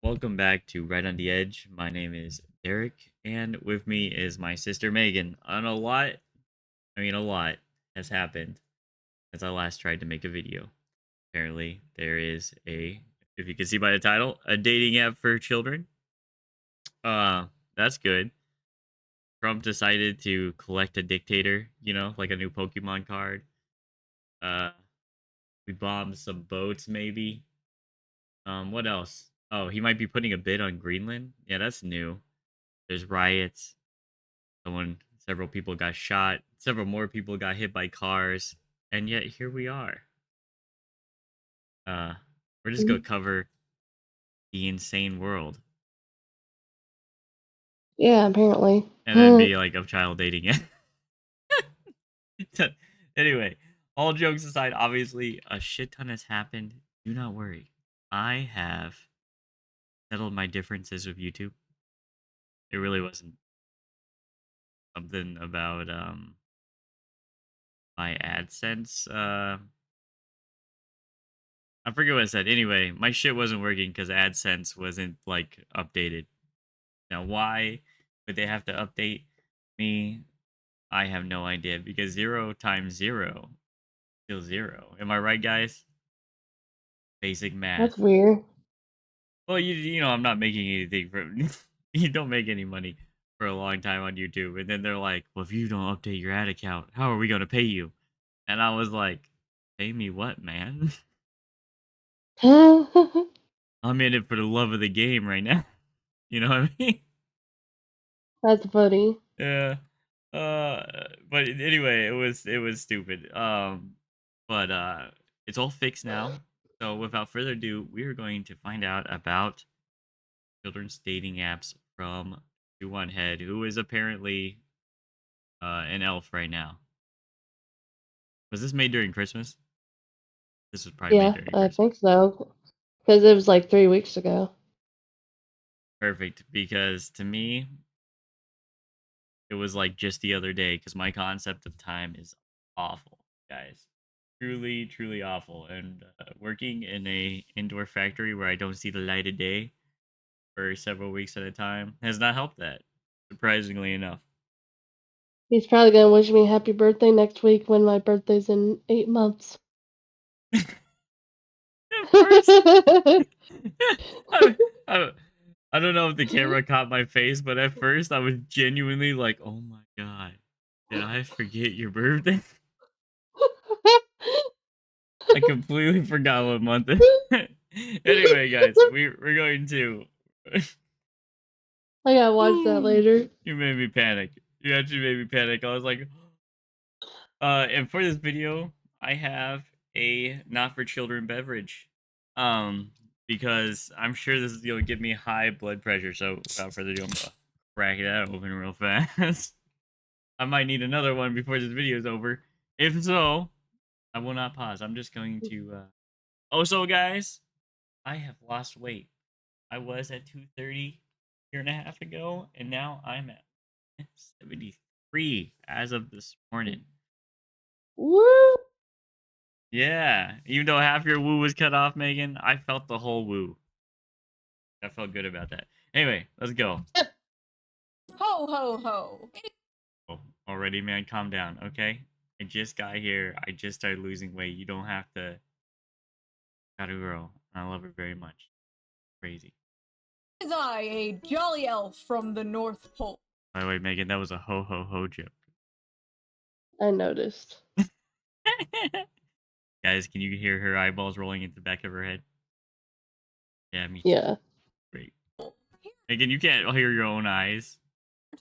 Welcome back to Right on the Edge. My name is Derek, and with me is my sister Megan. And a lot has happened since I last tried to make a video. Apparently, there is if you can see by the title, a dating app for children. Uh, that's good. Trump decided to collect a dictator, like a new Pokemon card. Uh, we bombed some boats, maybe. What else? Oh, he might be putting a bid on Greenland. Yeah, that's new. There's riots. Several people got shot. Several more people got hit by cars, and yet here we are. Uh, we're just gonna Mhm. cover the insane world, Yeah, apparently. and then be like of child dating it. Anyway, all jokes aside, obviously a shit ton has happened. Do not worry. I have settled my differences with YouTube. It really wasn't something about my AdSense. I forget what I said. Anyway, my shit wasn't working because AdSense wasn't like updated. Now, why would they have to update me? I have no idea because 0 times 0 is 0. Am I right, guys? Basic That's math. weird. Well, I'm not making anything from. You don't make any money for a long time on YouTube, and then they're like, "Well, if you don't update your ad account, how are we gonna pay you?" And I was like, "Pay me what, man? I'm in it for the love of the game right now." You know what I mean? That's funny. Yeah. But anyway, it was stupid. But it's all fixed now. So without further ado, we are going to find out about children's dating apps from One Head, who is apparently an elf right now. Was this made during Christmas? This was probably made Yeah, during I think Christmas. so. Because it was like 3 weeks ago. Perfect, because to me, it was like just the other day. Because my concept of time is awful, guys. Truly, truly awful. And working in a indoor factory where I don't see the light of day for several weeks at a time has not helped that. Surprisingly enough. He's probably gonna wish me happy birthday next week when my birthday's in 8 months. At first, I, I, I don't know if the camera caught my face, but at first I was genuinely like, "Oh my god, did I forget your birthday?" I completely forgot what month it. Anyway, guys, we're going to. I gotta watch that later. You made me panic. You actually made me panic. I was like, and for this video, I have a not for children beverage. Um, because I'm sure this is gonna give me high blood pressure. So without further ado, I'm gonna crack that open real fast. I might need another one before this video is over. If so, I will not pause. I'm just going to. Also, guys, I have lost weight. I was at 230 a year and a half ago, and now I'm at 73 as of this morning. Woo! Yeah, even though half your woo was cut off, Megan, I felt the whole woo. I felt good about that. Anyway, let's go. Ho ho ho! Oh, already, man, calm down, okay? I just got here. I just started losing weight. You don't have to. Got a girl. I love her very much. Crazy. Is I, a jolly elf from the North Pole. By the way, Megan, that was a ho ho ho joke. I noticed. Guys, can you hear her eyeballs rolling into the back of her head? Yeah, me too. Yeah. Great. Megan, you can't hear your own eyes.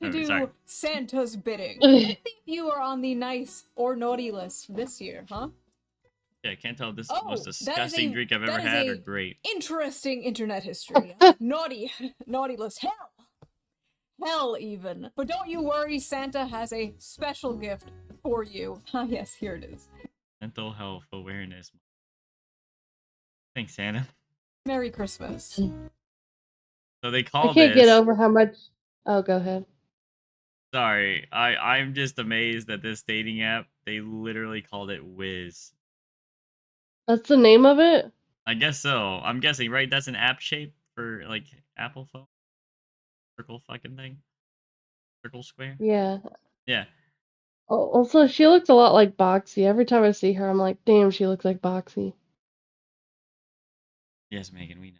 To do Sorry. Santa's bidding. Let's see if you are on the nice or naughty list this year, huh? Yeah, I can't tell if this is the most that is disgusting drink I've ever had or great. Interesting internet history. Naughty list. Hell even. But don't you worry, Santa has a special gift for you. Ah, yes, here it is. Mental health awareness. Thanks, Santa. Merry Christmas. So they I call can't get this. over how much. Oh, go ahead. Sorry, I'm just amazed that this dating app, they literally called it Wiz. That's the name of it? I guess so. I'm guessing, right? That's an app shape for like Apple phone? Circle fucking thing? Circle square? Yeah. Yeah. Also, she looks a lot like Boxy. Every time I see her, I'm like, damn, she looks like Boxy. Yes, Megan, we know.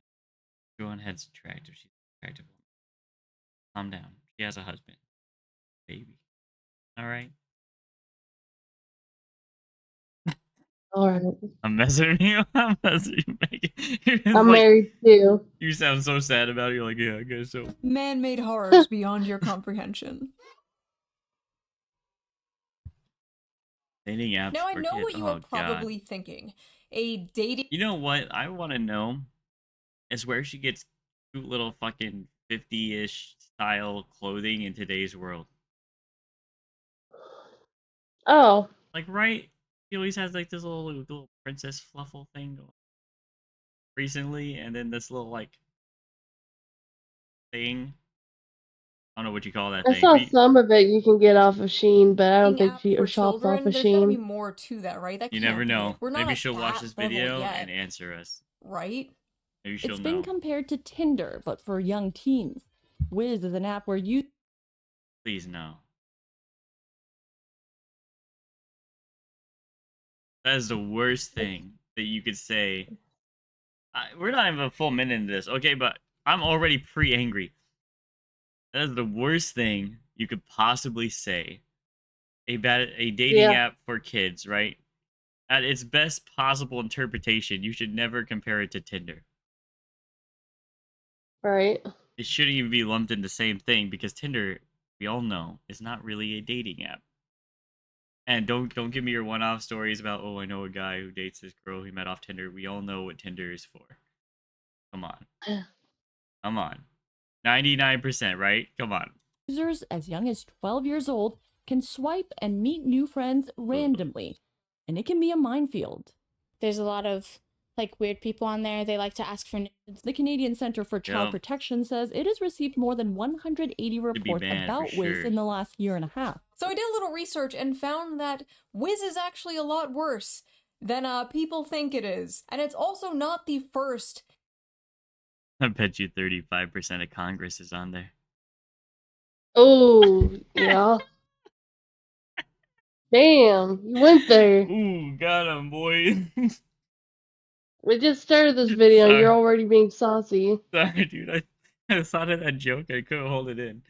Everyone head's attractive. She's attractive. Calm down. She has a husband. Baby. Alright? Alright. I'm messing with you. I'm messing with you, Megan. You're just I'm like, married too. you sound so sad about it. You're like, yeah, I guess so. Man-made horrors beyond your comprehension. Dating apps Now I for know kids. what you Oh, are probably thinking. A dating You know what I want to know is where she gets cute little fucking 50-ish style clothing in today's world. Oh, Like, right? She always has like this little princess fluffle thing going recently, and then this little like thing. I don't know what you call that I thing. saw some of it you can get off of Shein, but I don't think app she for or shops off children, of there's gotta be Shein. more to that, right? That You can't never be know. it. We're not Maybe at she'll watch that this level video yet, and answer us. right? Maybe she'll It's know. been compared to Tinder, but for young teens. Wiz is an app where you Please no. That is the worst thing that you could say. We're not even a full minute into this, okay? But I'm already pre-angry. That is the worst thing you could possibly say. A dating Yeah, app for kids, right? At its best possible interpretation, you should never compare it to Tinder. right. It shouldn't even be lumped in the same thing because Tinder, we all know, is not really a dating app. And don't give me your one-off stories about, oh, I know a guy who dates this girl he met off Tinder. We all know what Tinder is for. Come on. Come on. 99%, right? Come on. users as young as 12 years old can swipe and meet new friends randomly, and it can be a minefield. There's a lot of like weird people on there. They like to ask for nudes. The Canadian Centre for Child Yep. Protection says it has received more than 180 reports banned, for about Wiz sure. in the last year and a half. So I did a little research and found that Wiz is actually a lot worse than people think it is. And it's also not the first. I bet you 35% of Congress is on there. Oh, yeah. Damn, you went there. Ooh, got him, boy. We just started this video and Sorry. you're already being saucy. Sorry, dude. I thought of that joke. I couldn't hold it in.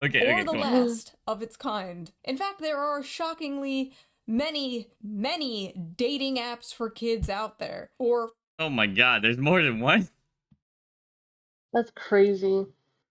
Okay, Or okay, the come on. last of its kind. In fact, there are shockingly many dating apps for kids out there. Or Oh my god, there's more than one? That's crazy.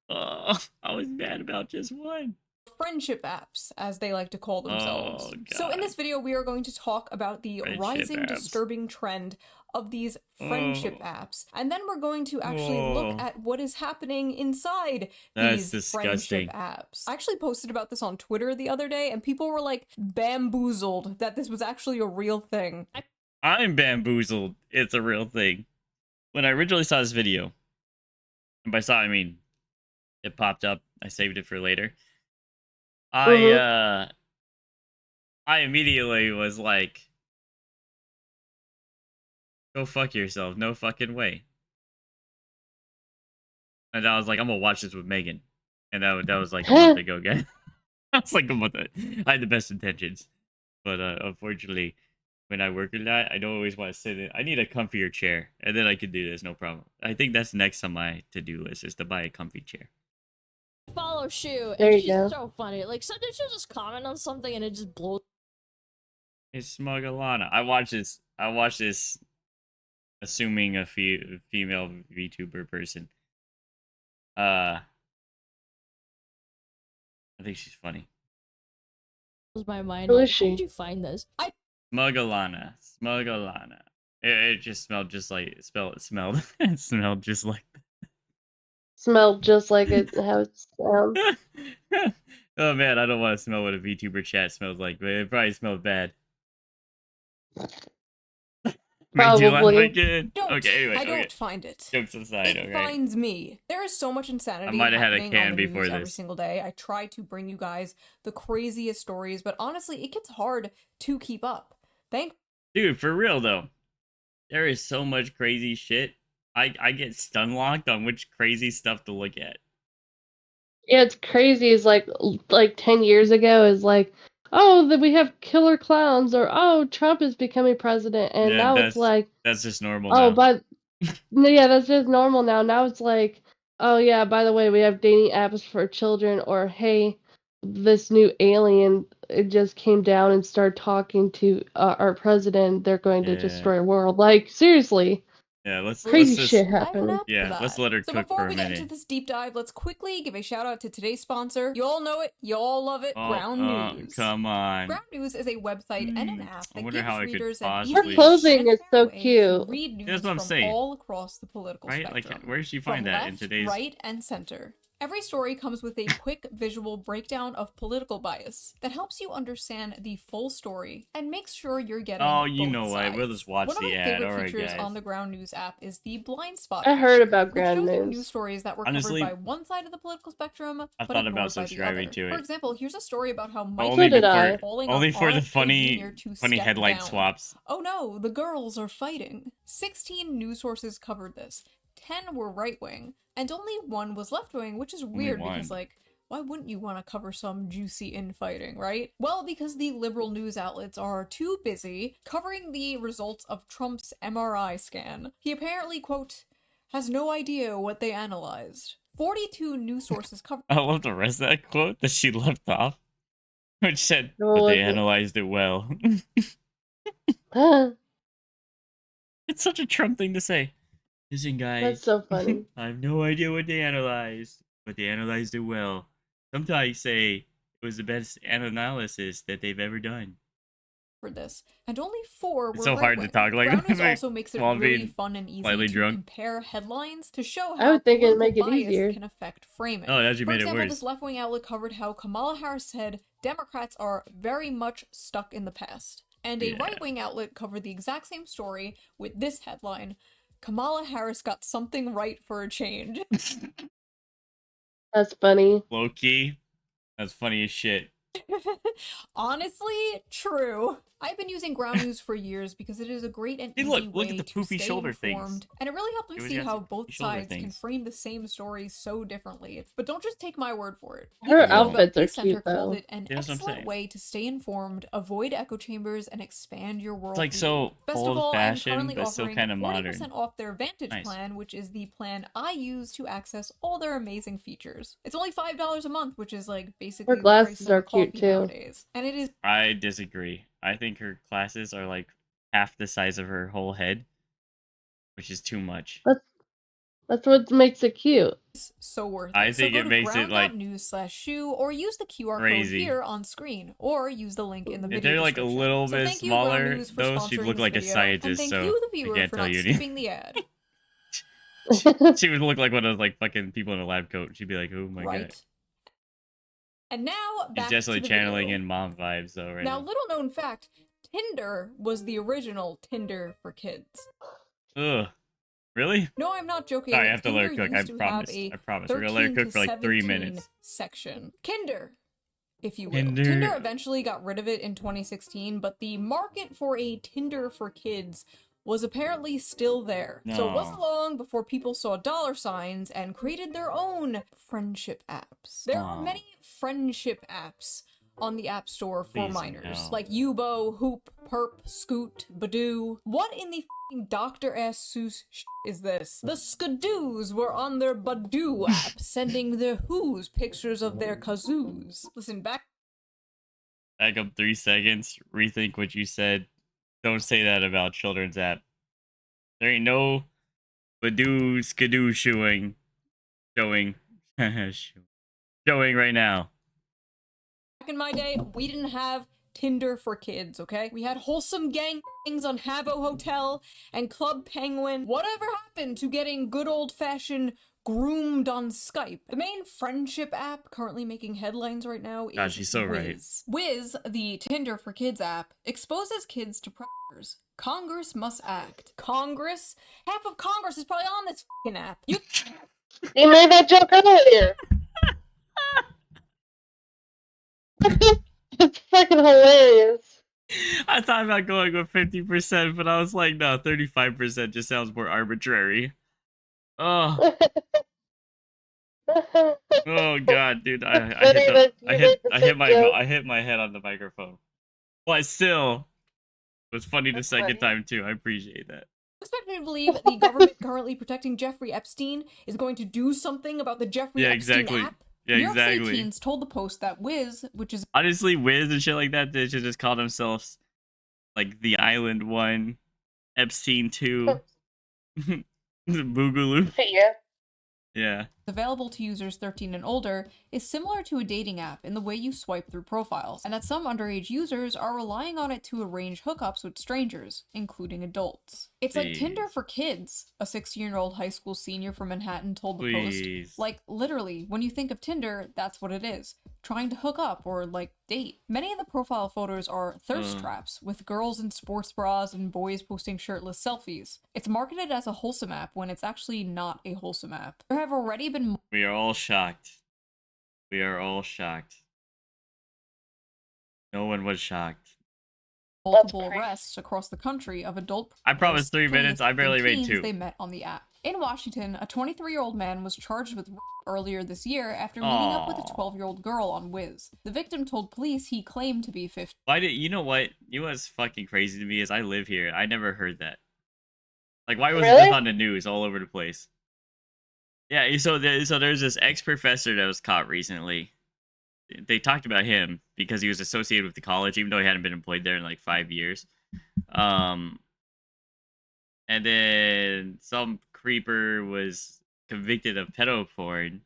Oh, I was mad about just one. friendship apps, as they like to call themselves. Oh, So in God. this video, we are going to talk about the Friendship rising apps. disturbing trend of these friendship Oh. apps. And then we're going to actually look Oh. at what is happening inside That's these disgusting. friendship apps. I actually posted about this on Twitter the other day, and people were like bamboozled that this was actually a real thing. I'm bamboozled. It's a real thing. When I originally saw this video, and by saw I mean it popped up, I saved it for later. I immediately was like, go fuck yourself, no fucking way. And I was like, I'm gonna watch this with Megan. And that was like a month ago, guys. I was like a month. I had the best intentions. But unfortunately, when I work a lot, I don't always want to sit in. I need a comfier chair. And then I could do this, no problem. I think that's next on my to-do list is to buy a comfy chair. Follow Shu, There and you she's go. so funny. Like sometimes she'll just comment on something and it just blows. It's Smug Alana. I watched this assuming a female VTuber person. I think she's funny. My mind. Who Like, is how she? did you find this? Smug Alana. Smug Alana. It just smelled just like it smelled it smelled just like Smelled just like it how it sounds. Oh man, I don't want to smell what a VTuber chat smells like, but it probably smelled bad. Made you laugh Probably. again? Don't. Okay, anyway, I don't okay. find it. Jokes aside, It okay. finds me. There is so much insanity might have had a happening can on the before news every this. single day. I try to bring you guys the craziest stories, but honestly, it gets hard to keep up. Dude, for real though, there is so much crazy shit I get stun locked on which crazy stuff to look at. Yeah, it's crazy. It's like 10 years ago is like, oh, that we have killer clowns, or oh, Trump is becoming president, and Yeah, now it's like, that's just normal oh, now. but no, yeah, that's just normal now. Now it's like, oh yeah, by the way, we have dating apps for children, or hey, this new alien it just came down and started talking to our president. They're going to Yeah. destroy the world. Like seriously, Yeah, crazy let's just shit I have an happening. app for yeah, that. let's let her So cook before for a we get into minute. this deep dive, let's quickly give a shout out to today's sponsor. You all know it, you all love it, Ground News. Come on. Ground News is a website and an app I that wonder gives how I could readers an possibly- Her easy, clothing is so transparent way cute. to read news That's what I'm from saying. all across the political Right? spectrum. Like, where did she From find that in left, today's? right, and center. Every story comes with a quick visual breakdown of political bias that helps you understand the full story and makes sure you're getting Oh, you both know what? We'll sides. just watch One of the my ad. favorite Alright, features guys. on the Ground News app is the blind spot I heard feature, about which Ground shows you News. news stories that were Honestly, covered by one side of the political spectrum, I but thought ignored about by the subscribing other. to For it. example, here's a story about how Mike Only did for I. falling only on for the RFK funny Jr. to funny step headlight down. swaps. Oh no, the girls are fighting. 16 news sources covered this. 10 were right-wing, and only 1 was left-wing, which is weird because, one. like, why wouldn't you want to cover some juicy infighting, right? Well, because the liberal news outlets are too busy covering the results of Trump's MRI scan. He apparently, quote, has no idea what they analyzed. 42 news sources covered I love the rest of that quote that she left off, which said, What "But they was it? analyzed it well." It's such a Trump thing to say. Listen, guys. That's so funny. I have no idea what they analyzed, but they analyzed it well. Sometimes say it was the best analysis that they've ever done. for this, and only 4 were It's so hard to right-wing. talk like Ground that, News like, also makes it while really being fun and easy slightly to drunk. compare headlines to show I how would think it'd political make it bias easier. can affect framing. Oh, it actually For made it example, worse. this left-wing outlet covered how Kamala Harris said Democrats are very much stuck in the past. And a Yeah. right-wing outlet covered the exact same story with this headline, Kamala Harris got something right for a change. That's funny. Low key, that's funny as shit. Honestly, true. I've been using Ground News for years because it is a great and Hey, easy look way at the to poofy stay shoulder things. informed, and it really helped me It was see just how the both shoulder sides can things. frame the same story so differently. But don't just take my word for it. Her Even the outfits are Peace Center cute, called though. it an Yeah, that's what I'm excellent saying. way to stay informed, avoid echo chambers, and expand your world. It's like so Best of all, I'm old-fashioned, currently but still offering kind of 40% modern. off their Vantage Nice. plan, which is the plan I use to access all their amazing features. It's only $5 a month, which is like basically the glasses price of a are cute, coffee too. nowadays. And it is I disagree. I think her glasses are like half the size of her whole head, which is too much. That's what makes it cute. so worth it. I So think go it to makes it, like, ground.news/shoe or use the QR crazy. code here on screen or use the link in the If video they're like a description. little So bit thank you, Ground smaller, News, for though, she'd sponsoring look this like a video, scientist. and thank So you, the I viewer, can't for tell not you anything. skipping the ad. She would look like one of those like fucking people in a lab coat. She'd be like, "Oh my Right. god." And now She's back definitely to the channeling video. in mom vibes though, right Now, now. little known fact, Tinder was the original Tinder for kids. Ugh. Really? No, I'm not joking. Sorry, I have to let her Tinder cook. I used to have promise. a I promise. We're gonna let her 13 cook to for like 3 17 minutes. section. Kinder, if you will. Tinder. Tinder eventually got rid of it in 2016, but the market for a Tinder for kids was apparently still there. So it wasn't No. long before people saw dollar signs and created their own friendship apps. There are Aw. many friendship apps on the App Store for Please, minors, no. like Yubo, Hoop, Perp, Scoot, Badoo. What in the f***ing Dr. S. Seuss is this? The Skadoos were on their Badoo app, sending their whoos pictures of their kazoos. Listen, back Back up 3 seconds. Rethink what you said. Don't say that about children's app. There ain't no Badoo skadoo showing showing right now. in my day, we didn't have Tinder for kids, okay? We had wholesome gangs on Habbo Hotel and Club Penguin. Whatever happened to getting good old-fashioned groomed on Skype? The main friendship app currently making headlines right now is God, she's so right. Wiz. Wiz, the Tinder for kids app, exposes kids to predators. Congress must act. Congress? Half of Congress is probably on this f***ing app. You You made that joke earlier. It's fucking hilarious. I thought about going with 50%, but I was like, no, 35% just sounds more arbitrary. Oh, oh God, dude! But even you make the same joke. I hit my head on the microphone. But still, it was funny the That's second funny. time too. I appreciate that. Expect me to believe the government currently protecting Jeffrey Epstein is going to do something about the Jeffrey Yeah, Epstein exactly. app? Yeah, New York City exactly. teens told the Post that Wiz, which is Honestly, Wiz and shit like that, they should just call themselves like the Island One, Epstein 2, Boogaloo. Yeah. Yeah. available to users 13 and older, is similar to a dating app in the way you swipe through profiles, and that some underage users are relying on it to arrange hookups with strangers, including adults. It's like Tinder Please. for kids, a 16-year-old high school senior from Manhattan told the Please. Post. Like, literally, when you think of Tinder, that's what it is. Trying to hook up or, like, date. Many of the profile photos are thirst traps, with girls in sports bras and boys posting shirtless selfies. It's marketed as a wholesome app when it's actually not a wholesome app. There have already been We are all shocked. We are all shocked. No one was shocked. multiple arrests across the country of adult I promised 3 predators minutes. I barely made teens 2. they met on the app. In Washington, a 23-year-old man was charged with rape earlier this year after meeting up with a 12-year-old girl on Wiz. The victim told police he claimed to be 15. Why did you know what? You know what's fucking crazy to me is I live here. I never heard that. Like, why wasn't this on the news all over the place? Yeah, so there's this ex-professor that was caught recently. They talked about him because he was associated with the college, even though he hadn't been employed there in like 5 years. And then some creeper was convicted of pedo porn.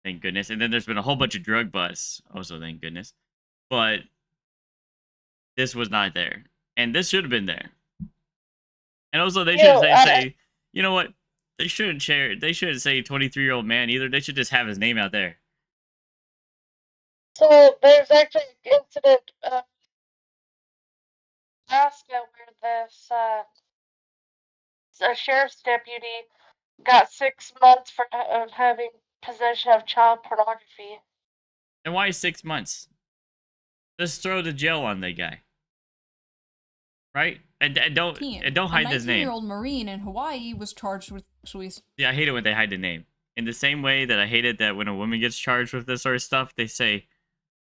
Thank goodness. And then there's been a whole bunch of drug busts. Also, thank goodness. But this was not there, and this should have been there. And also, they should say, you know what? They shouldn't share. They shouldn't say 23-year-old man either. They should just have his name out there. So there's actually an incident Alaska where this a sheriff's deputy got 6 months for of having possession of child pornography. And why 6 months? Just throw the jail on that guy, right? And don't hide his name. A 19-year-old Marine in Hawaii was charged with sexually. Yeah, I hate it when they hide the name. In the same way that I hate it that when a woman gets charged with this sort of stuff, they say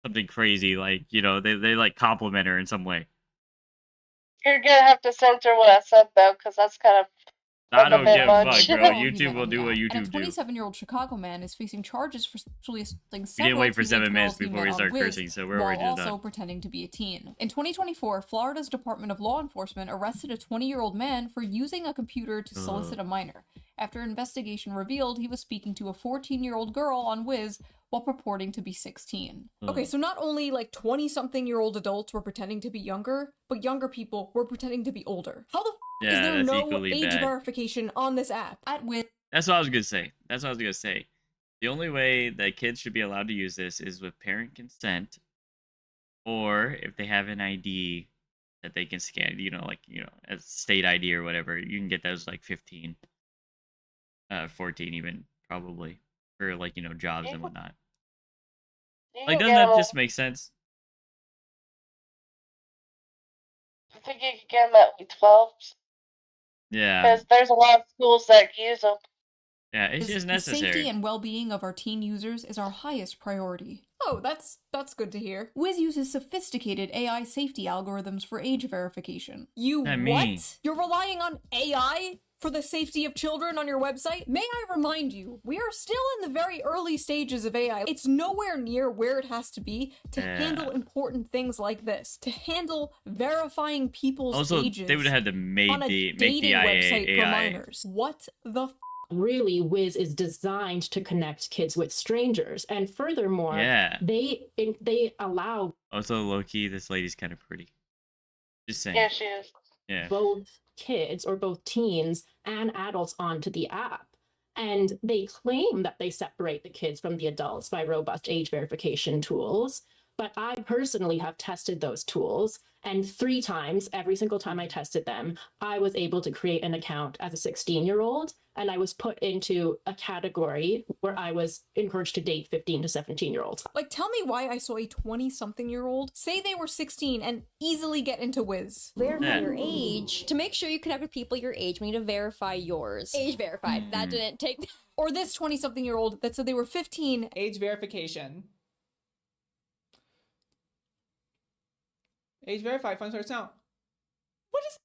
something crazy, like, you know, they like compliment her in some way. You're gonna have to censor what I said though, because that's kind of I don't give a much. fuck, bro. YouTube will do what YouTube do. And a 27-year-old Chicago man is facing charges for sexually assaulting We several didn't wait for teenage 7 minutes girls he before met we on start Wiz, cursing, so we're while already also done. pretending to be a teen. In 2024, Florida's Department of Law Enforcement arrested a 20-year-old man for using a computer to solicit a minor. After investigation revealed he was speaking to a 14-year-old girl on Wiz while purporting to be 16. Okay, so not only like 20-something-year-old adults were pretending to be younger, but younger people were pretending to be older. How the f is there no age verification on this app? That's what I was gonna say. That's what I was gonna say. The only way that kids should be allowed to use this is with parent consent, or if they have an ID that they can scan, you know, like, you know, a state ID or whatever. You can get those like 15, 14 even, probably, for like, you know, jobs and whatnot. Like, doesn't that just make sense? I think you could get them at like 12. Yeah. Because there's a lot of schools that use them. Yeah, it's just necessary. The safety and well-being of our teen users is our highest priority. Oh, that's good to hear. Wiz uses sophisticated AI safety algorithms for age verification. What? You're relying on AI for the safety of children on your website? May I remind you, we are still in the very early stages of AI. It's nowhere near where it has to be to handle important things like this. To handle verifying people's ages. They would have had to make on a the dating website AI. for minors. What the really, Wiz is designed to connect kids with strangers, and furthermore, they allow also low-key, this lady's kind of pretty. Just saying. Yeah, she is. Yeah. Both kids or both teens and adults onto the app, and they claim that they separate the kids from the adults by robust age verification tools. But I personally have tested those tools, And 3 times, every single time I tested them, I was able to create an account as a 16-year-old, and I was put into a category where I was encouraged to date 15 to 17-year-olds. Like, tell me why I saw a 20-something-year-old say they were 16 and easily get into Wiz. Verify Yeah. your age. To make sure you connect with people your age, we need to verify yours. Age verified. That didn't take... Or this 20-something-year-old that said they were 15. Age verification. Age verified, fun source now. What is...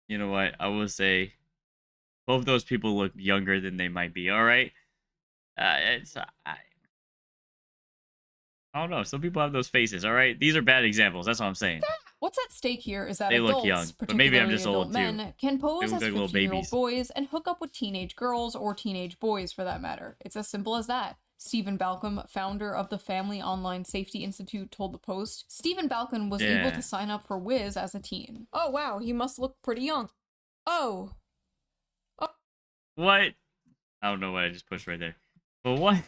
You know what? I will say, both those people look younger than they might be. All right, I don't know. Some people have those faces. All right, these are bad examples. That's all I'm saying. What's at stake here is that They look adults, young, but maybe I'm particularly just adult old, too. men, can pose They as look like little 15-year-old babies. boys and hook up with teenage girls or teenage boys for that matter. It's as simple as that. Stephen Balcom, founder of the Family Online Safety Institute, told the Post. Stephen Balcom was able Yeah. to sign up for Wiz as a teen. Oh wow, he must look pretty young. Oh. What? I don't know what I just pushed right there. But what?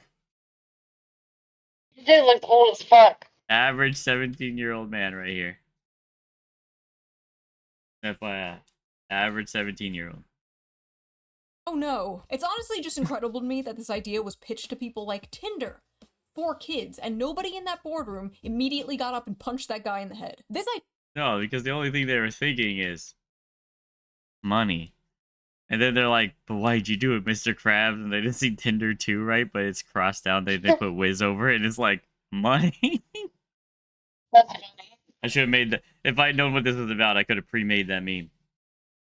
You did look old as fuck. Average 17-year-old man right here. FYI. Average 17-year-old. Oh no. It's honestly just incredible to me that this idea was pitched to people like Tinder for kids, and nobody in that boardroom immediately got up and punched that guy in the head. This No, because the only thing they were thinking is money. And then they're like, but why'd you do it, Mr. Krabs? And they didn't see Tinder too, right? But it's crossed down. They put Wiz over it, and it's like, money? That's funny. I should have made that. If I'd known what this was about, I could have pre-made that meme.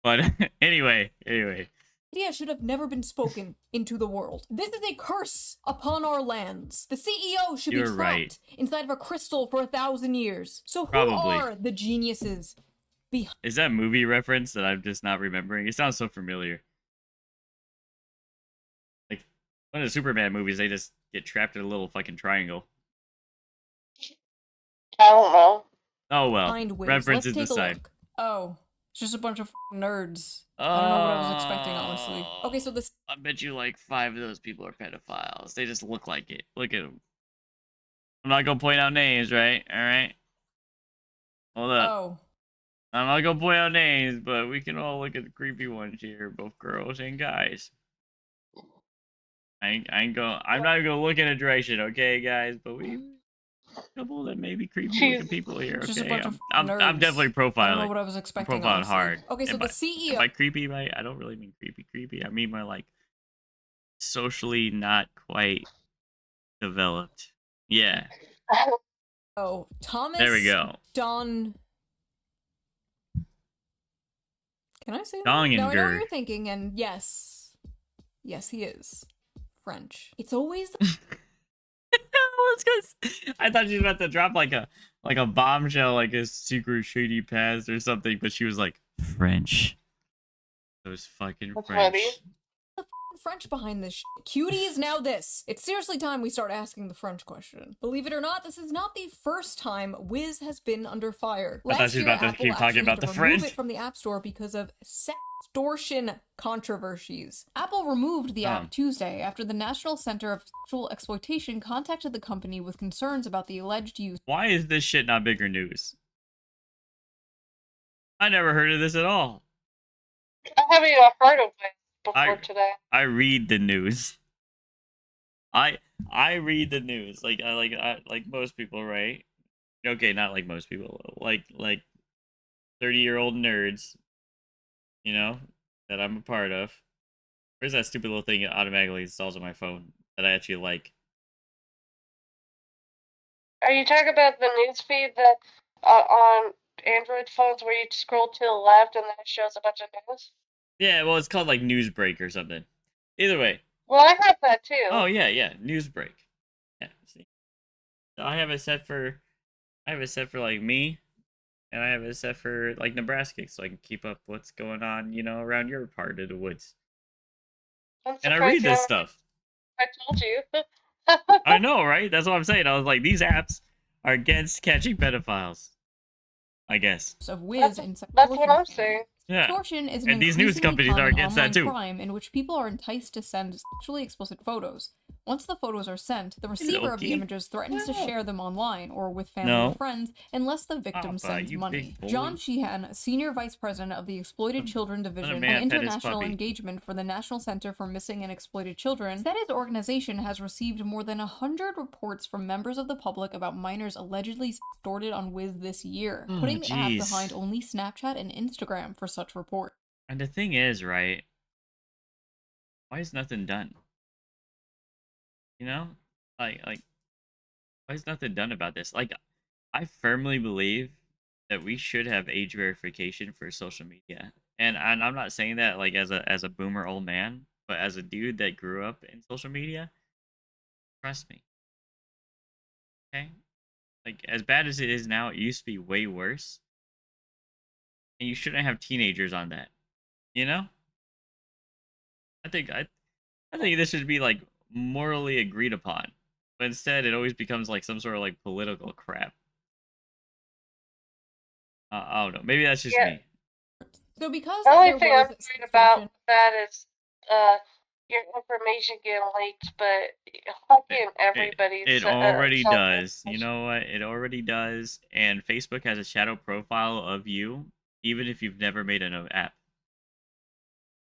But anyway. idea should have never been spoken into the world. This is a curse upon our lands. The CEO should You're be trapped right. inside of a crystal for 1,000 years. So who Probably. are the geniuses behind? Is that movie reference that I'm just not remembering? It sounds so familiar. Like one of the Superman movies, they just get trapped in a little fucking triangle. I don't know. Oh well. Wiz? References Let's take aside. a look. Oh, it's just a bunch of nerds. I don't know what I was expecting, honestly. Okay, so this. I bet you like 5 of those people are pedophiles. They just look like it. Look at them. I'm not gonna point out names, right? All right. Hold up. Oh. I'm not gonna point out names, but we can all look at the creepy ones here, both girls and guys. I'm not even gonna look in a direction, okay, guys? But we a couple that maybe creepy looking people here, Just a okay? bunch of I'm nerds. definitely I don't know profiling. what I was expecting. Profiling honestly. hard. Okay, so Am the I- CEO. Am I creepy? I don't really mean creepy. I mean my like socially not quite developed. Yeah. Oh, Thomas. There we go. Don. Can I say that? Donginger. No, I know what you're thinking, and yes, he is French. It's always the I thought she was about to drop like a bombshell, like a secret shady past or something, but she was like French. Those fucking That's French. funny. French behind this shit. Cuties, now this. It's seriously time we start asking the French question. Believe it or not, this is not the first time Wiz has been under fire. I thought Last she was year, about to Apple keep talking actually about had to the remove French. it from the App Store because of sextortion controversies. Apple removed the app Tuesday after the National Center of Sexual Exploitation contacted the company with concerns about the alleged use. Why is this shit not bigger news? I never heard of this at all. I haven't even heard of it before today. I read the news. I read the news like like most people, right? Okay, not like most people. Like 30-year-old nerds, you know, that I'm a part of. Where's that stupid little thing that automatically installs on my phone that I actually like? Are you talking about the newsfeed that on Android phones where you scroll to the left and then it shows a bunch of news? Yeah, well, it's called like Newsbreak or something. Either way. Well, I have that too. Oh yeah, Newsbreak. Yeah, see. So I have it set for like me, and I have it set for like Nebraska, so I can keep up what's going on, you know, around your part of the woods. I'm And I surprised read you this haven't- stuff. I told you. I know, right? That's what I'm saying. I was like, these apps are against catching pedophiles. I guess. Of Wiz and That's what I'm saying. Yeah. Extortion is an And these news increasingly companies are common against that online too. crime in which people are enticed to send sexually explicit photos. Once the photos are sent, the receiver of the Loki. images threatens to No. share them online or with family No. or friends unless the victim Papa, sends you money. big boy. John Sheehan, Senior Vice President of the Exploited Children Division man and pet his International puppy. Engagement for the National Center for Missing and Exploited Children, said his organization has received more than 100 reports from members of the public about minors allegedly extorted on Wiz this year, Oh, putting the app jeez. behind only Snapchat and Instagram for such reports. And the thing is, right? Why is nothing done? You know, like, why is nothing done about this? Like, I firmly believe that we should have age verification for social media, and I'm not saying that like as a boomer old man, but as a dude that grew up in social media, trust me, okay? Like, as bad as it is now, it used to be way worse, and you shouldn't have teenagers on that. You know? I think this should be like morally agreed upon, but instead it always becomes like some sort of like political crap. I don't know. Maybe that's just me. So because The only there thing was I'm worried suspicion- about that is your information getting leaked, but fucking everybody's It already self- does. You know what? It already does. And Facebook has a shadow profile of you, even if you've never made an app.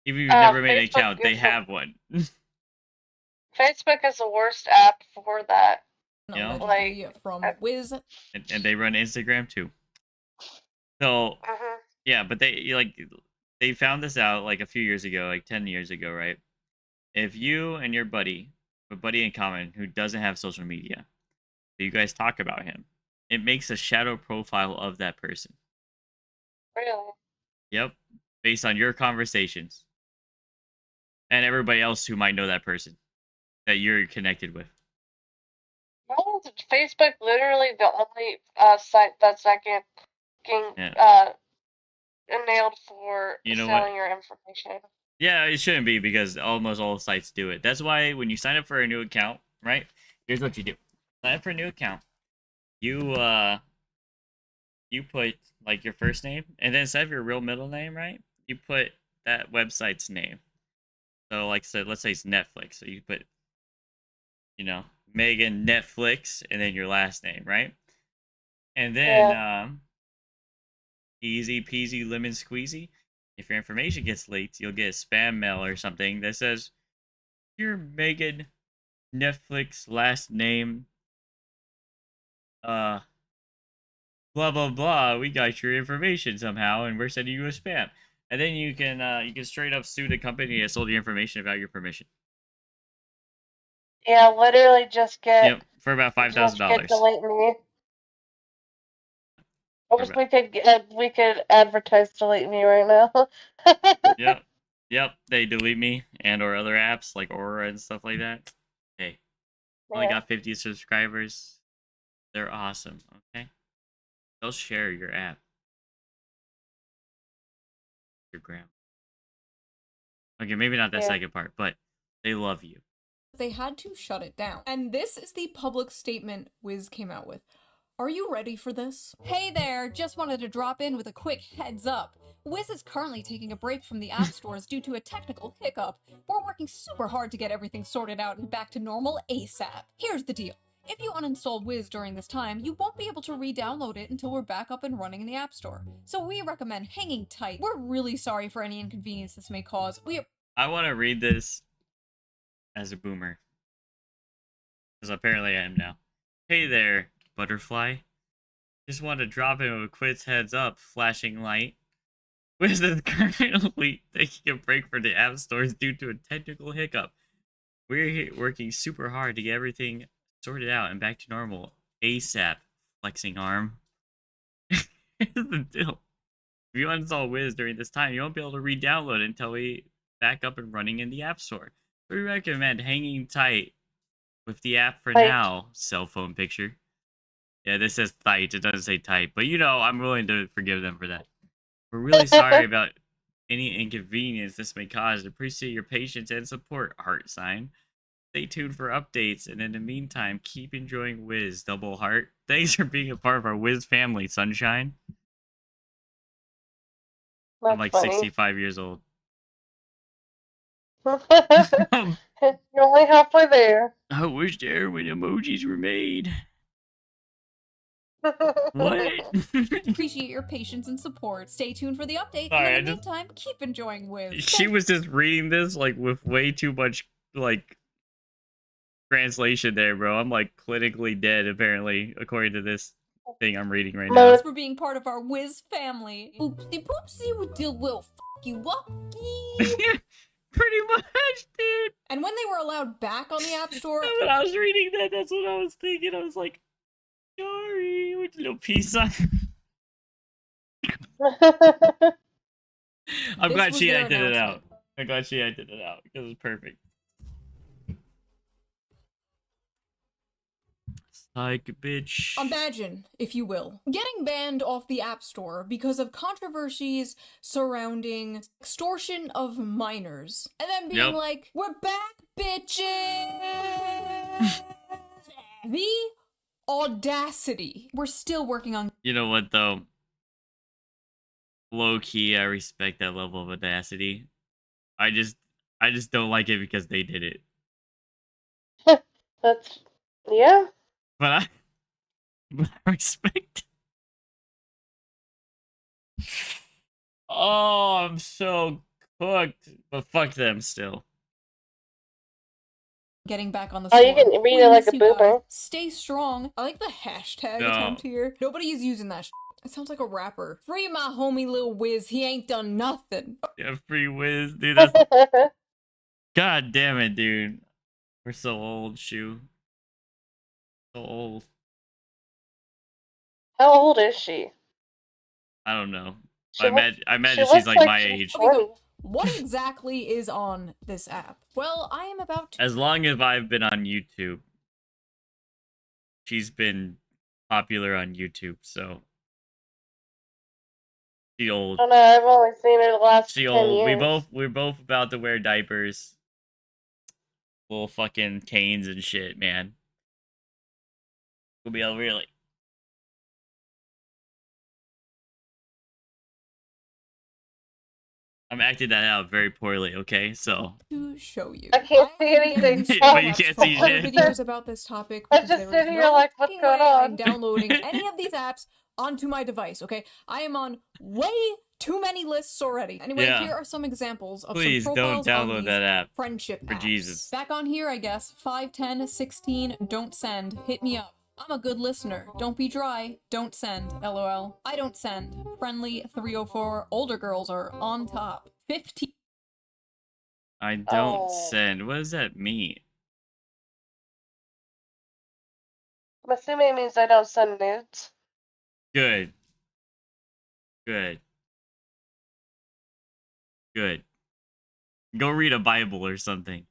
Even if you've never made an Facebook account, they is have one. Facebook is the worst app for that. Yeah. allegedly from Wiz. And they run Instagram too. So yeah, but they found this out like a few years ago, like 10 years ago, right? If you and your buddy, a buddy in common who doesn't have social media, you guys talk about him, it makes a shadow profile of that person. Really? Yep. Based on your conversations. And everybody else who might know that person that you're connected with. Well, is Facebook literally the only site that's not getting nailed for You know selling what? your information? Yeah, it shouldn't be because almost all sites do it. That's why when you sign up for a new account, right? Here's what you do. Sign up for a new account. You put like your first name, and then instead of your real middle name, right? You put that website's name. So like, so let's say it's Netflix. So you put, Megan Netflix, and then your last name, right? And then easy peasy lemon squeezy. If your information gets leaked, you'll get a spam mail or something that says, "Your Megan Netflix last name, blah blah blah. We got your information somehow, and we're sending you a spam." And then you can straight up sue the company that sold your information without your permission. Yeah, literally just get for about $5,000. $5,000. Delete me. I wish we could advertise delete me right now. Yep. They delete me and or other apps like Aura and stuff like that. Hey, only got 50 subscribers. They're awesome. Okay, they'll share your app. Your grandma. Okay, maybe not that second part, but they love you. They had to shut it down. And this is the public statement Wiz came out with. Are you ready for this? Hey there, just wanted to drop in with a quick heads up. Wiz is currently taking a break from the app stores due to a technical hiccup. We're working super hard to get everything sorted out and back to normal ASAP. Here's the deal. If you uninstall Wiz during this time, you won't be able to re-download it until we're back up and running in the App Store. So we recommend hanging tight. We're really sorry for any inconvenience this may cause. I want to read this as a boomer. Because apparently I am now. Hey there, butterfly. Just want to drop in with a quick heads up, flashing light. Wiz is currently taking a break for the app stores due to a technical hiccup. We're working super hard to get everything sorted out and back to normal ASAP, flexing arm. Here's the deal. If you uninstall Wiz during this time, you won't be able to re-download it until we back up and running in the App Store. We recommend hanging tight with the app for now. Cell phone picture. Yeah, this says tight. It doesn't say tight. But I'm willing to forgive them for that. We're really sorry about any inconvenience this may cause. Appreciate your patience and support, heart sign. Stay tuned for updates, and in the meantime, keep enjoying Wiz, double heart. Thanks for being a part of our Wiz family, sunshine. I'm like 65 years old. You're only halfway there. I wish there when emojis were made. What? Appreciate your patience and support. Stay tuned for the update. Sorry, and in the meantime, keep enjoying Wiz. She was just reading this like with way too much like translation there, bro. I'm like clinically dead apparently, according to this thing I'm reading right now. Thanks for being part of our Wiz family. Oopsie poopsie, we deal will fuck you up. Pretty much, dude. And when they were allowed back on the App Store, When I was reading that, that's what I was thinking. I was like, sorry, with no peace sign. I'm This glad was she their acted it out. announcement. I'm glad she acted it out because it's perfect. Psych, bitch. imagine, if you will, getting banned off the App Store because of controversies surrounding extortion of minors. And then being Yep. like, we're back, bitches! The audacity. We're still working on You know what though? Low key, I respect that level of audacity. I just don't like it because they did it. That's yeah. But I respect. Oh, I'm so cooked. But fuck them still. getting back on the Oh, store. you can read We it like miss a you guys. boomer. Stay strong. I like the hashtag No. attempt here. Nobody is using that. It sounds like a rapper. Free my homie Lil Wiz. He ain't done nothing. Yeah, free whiz, dude. That's God damn it, dude. We're so old, Shu. So old. How old is she? I don't know. She I looks- imagine she she's looks like my she's age. Okay, so 20. what exactly is on this app? Well, I am about to. As long as I've been on YouTube, she's been popular on YouTube, so she I old. don't know. I've only seen her the last She 10 old. years. We're both about to wear diapers. Little fucking canes and shit, man. We'll be able to really. I'm acting that out very poorly, okay? So. To show you. I can't see began anything. these But you screenshots can't from see other shit. videos about this topic I because just there was sit here no like, what's fucking going way on? I'm downloading any of these apps onto my device, okay? I am on way too many lists already. Anyway, Yeah. here are some examples of Please some don't profiles on download these that app. friendship For apps. Jesus. Back on here, I guess. 5, 10, 16, don't send. Hit me up. I'm a good listener. Don't be dry. Don't send. LOL. I don't send. Friendly 304. Older girls are on top. 15. I don't Oh. send. What does that mean? I'm assuming it means I don't send nudes. Good. Good. Good. Go read a Bible or something.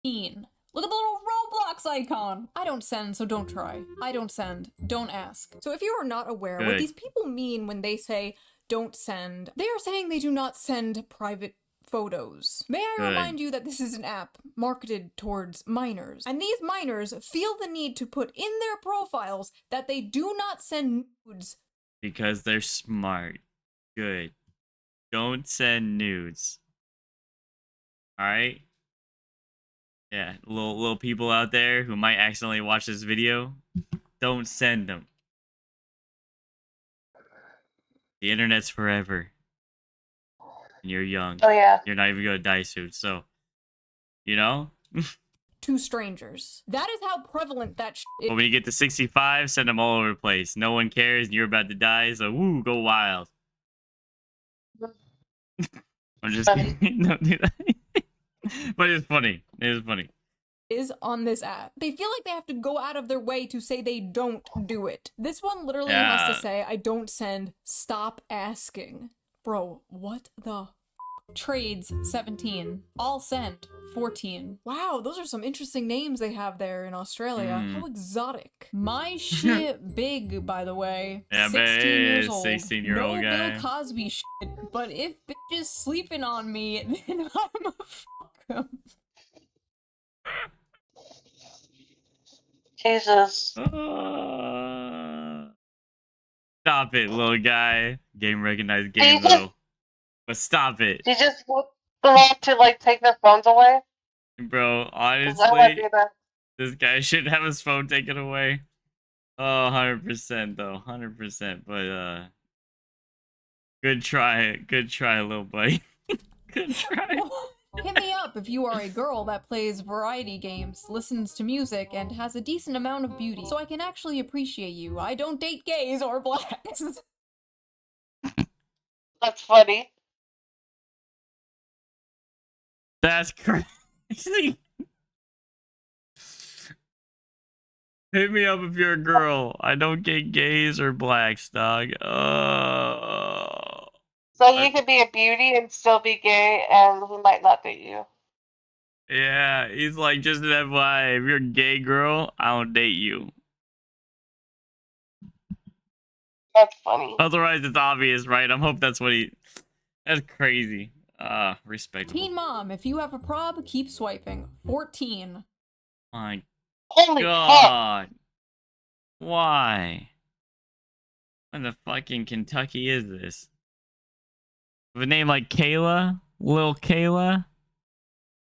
Look at the little Roblox icon! I don't send, so don't try. I don't send, don't ask. So if you are not aware, what Good. these people mean when they say don't send, they are saying they do not send private photos. May I Good. remind you that this is an app marketed towards minors, and these minors feel the need to put in their profiles that they do not send nudes. Because they're smart. Good. Don't send nudes. Alright? Yeah, little people out there who might accidentally watch this video, don't send them. The internet's forever. And you're young. Oh, yeah. You're not even gonna die soon, so you know? To strangers. That is how prevalent that But when you get to 65, send them all over the place. No one cares and you're about to die, so woo, go wild. I'm just Funny. kidding. Don't do that. But it's funny. It is funny. is on this app. They feel like they have to go out of their way to say they don't do it. This one literally has Yeah. to say, I don't send, stop asking. Bro, what the f-? Trades 17. All sent 14. Wow, those are some interesting names they have there in Australia. How exotic. My shit big, by the way. Yeah, 16 years old. 16-year-old no guy. Bill Cosby shit, but if bitch is sleeping on me, then I'm a fuck 'em. Jesus. Stop it, little guy. Game recognized game Jesus. though. But stop it. She just The one to like take their phones away. Bro, 'Cause I would honestly, do that. this guy should have his phone taken away. Oh, 100% though, 100%. But good try, little buddy. Good try. Hit me up if you are a girl that plays variety games, listens to music, and has a decent amount of beauty, so I can actually appreciate you. I don't date gays or blacks. That's funny. That's crazy. Hit me up if you're a girl. I don't get gays or blacks, dog. So you could be a beauty and still be gay, and he might not date you. Yeah, he's like, just an FYI, if you're a gay girl, I don't date you. That's funny. Otherwise, it's obvious, right? I'm hope that's what he. That's crazy. Respectable. Teen mom, if you have a prob, keep swiping. 14. My Holy fuck! God. Why? What the fucking Kentucky is this? With a name like Kayla? Lil Kayla?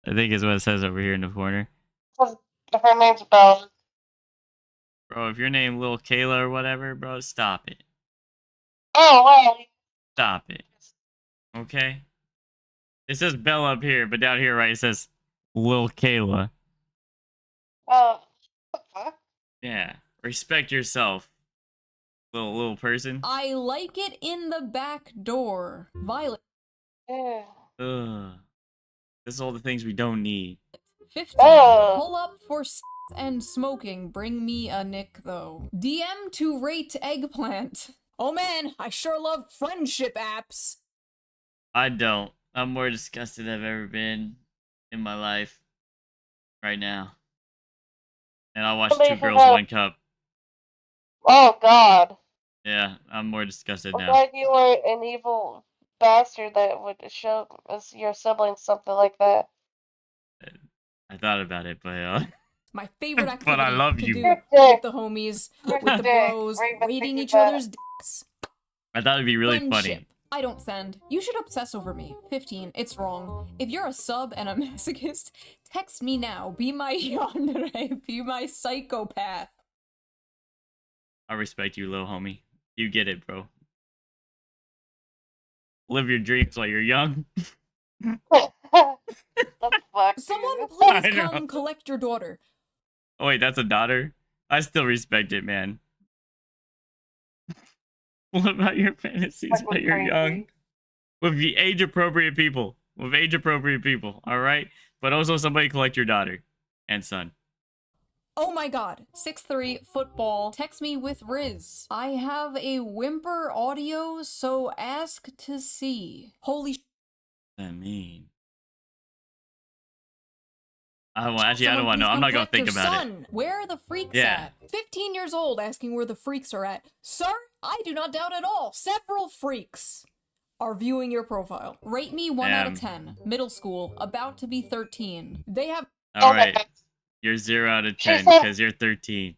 I think is what it says over here in the corner. Her name's Bella. Bro, if your name Lil Kayla or whatever, bro, stop it. Oh, wow. Stop it. Okay? It says Bella up here, but down here, right, it says Lil Kayla. What the fuck? Yeah. Respect yourself, little person. I like it in the back door. Violet. Yeah. Ugh. This is all the things we don't need. 15. Oh. Pull up for and smoking. Bring me a nick, though. DM to rate eggplant. Oh man, I sure love friendship apps. I don't. I'm more disgusted I've ever been in my life right now. And I watched Two Girls, One Cup. Oh, God. Yeah, I'm more disgusted I'm now. glad you were an evil bastard that would show us your siblings something like that. I thought about it, but My favorite activity but I love to you. do with the homies, with the bros, Right, but rating think each about- other's dicks. I thought it'd be really Friendship. funny. I don't send. You should obsess over me. 15. It's wrong. If you're a sub and a masochist, text me now. Be my yandere. Be my psychopath. I respect you, little homie. You get it, bro. Live your dreams while you're young. Someone I please know. come collect your daughter. Oh wait, that's a daughter? I still respect it, man. What about your fantasies while you're young? With the age-appropriate people. With age-appropriate people, alright? But also somebody collect your daughter. And son. Oh my god. 6'3", football. Text me with Riz. I have a whimper audio, so ask to see. Holy I mean... I don't want to know. I'm not gonna think about it. Where are the freaks Yeah. at? 15 years old asking where the freaks are at. Sir, I do not doubt at all. Several freaks are viewing your profile. Rate me 1 out of 10. Middle school, about to be 13. They have... Alright. You're 0 out of 10 said- because you're 13.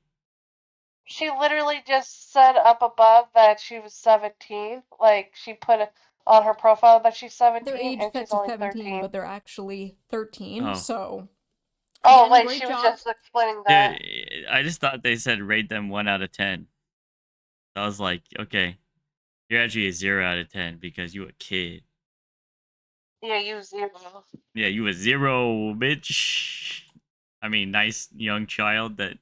She literally just said up above that she was 17. Like, she put it on her profile that she's 17, Their age and set she's to only 17, 13. but they're actually 13, Oh. so... Oh, Again, like, great she was job. just explaining that. Yeah, I just thought they said rate them 1 out of 10. I was like, okay. You're actually a 0 out of 10 because you a kid. Yeah, you 0. Yeah, you a 0, bitch. I mean, nice young child that